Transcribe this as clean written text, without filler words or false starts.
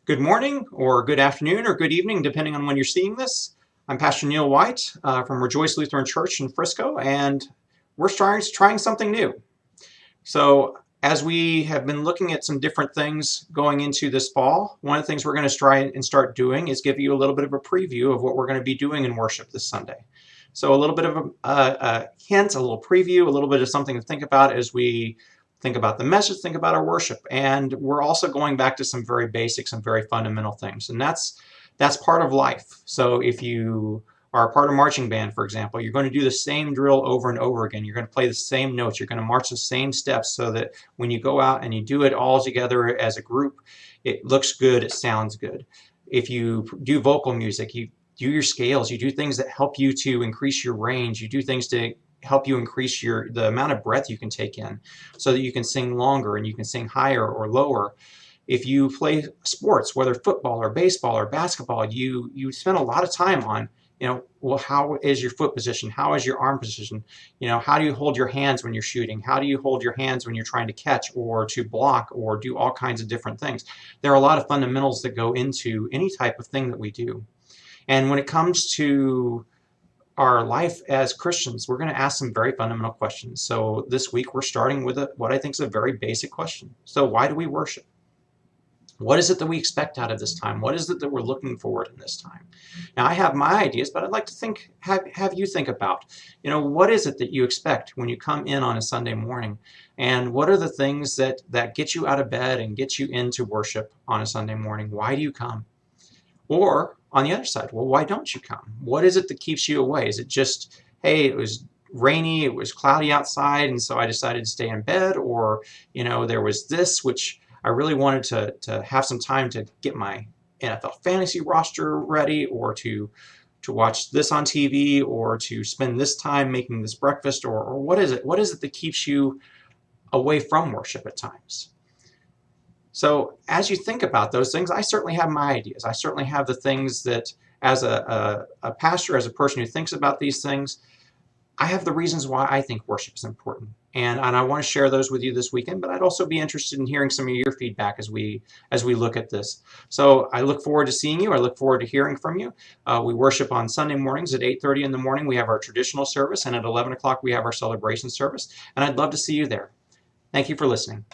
Good morning, or good afternoon, or good evening, depending on when you're seeing this. I'm Pastor Neil White from Rejoice Lutheran Church in Frisco, and we're trying something new. So as we have been looking at some different things going into this fall, one of the things we're going to try and start doing is give you a little bit of a preview of what we're going to be doing in worship this Sunday. So a little bit of a hint, a little preview, a little bit of something to think about as we think about the message, think about our worship. And we're also going back to some very basic, some very fundamental things. And that's part of life. So if you are a part of marching band, for example, you're going to do the same drill over and over again. You're going to play the same notes. You're going to march the same steps so that when you go out and you do it all together as a group, it looks good, it sounds good. If you do vocal music, you do your scales, you do things that help you to increase your range, you do things to help you increase the amount of breath you can take in so that you can sing longer and you can sing higher or lower. If you play sports, whether football or baseball or basketball, you spend a lot of time on, well, how is your foot position? How is your arm position? How do you hold your hands when you're shooting? How do you hold your hands when you're trying to catch or to block or do all kinds of different things? There are a lot of fundamentals that go into any type of thing that we do. And when it comes to our life as Christians, we're going to ask some very fundamental questions. So this week we're starting with what I think is a very basic question. So why do we worship? What is it that we expect out of this time? What is it that we're looking forward in this time? Now, I have my ideas, but I'd like to have you think about, what is it that you expect when you come in on a Sunday morning? And what are the things that get you out of bed and get you into worship on a Sunday morning? Why do you come? Or on the other side, well, why don't you come? What is it that keeps you away? Is it just, hey, it was rainy, it was cloudy outside, and so I decided to stay in bed? Or, there was this, which I really wanted to have some time to get my NFL fantasy roster ready, or to watch this on TV, or to spend this time making this breakfast, or what is it? What is it that keeps you away from worship at times? So as you think about those things, I certainly have my ideas. I certainly have the things that, as a pastor, as a person who thinks about these things, I have the reasons why I think worship is important. And I want to share those with you this weekend, but I'd also be interested in hearing some of your feedback as we look at this. So I look forward to seeing you. I look forward to hearing from you. We worship on Sunday mornings at 8:30 in the morning. We have our traditional service, and at 11 o'clock we have our celebration service. And I'd love to see you there. Thank you for listening.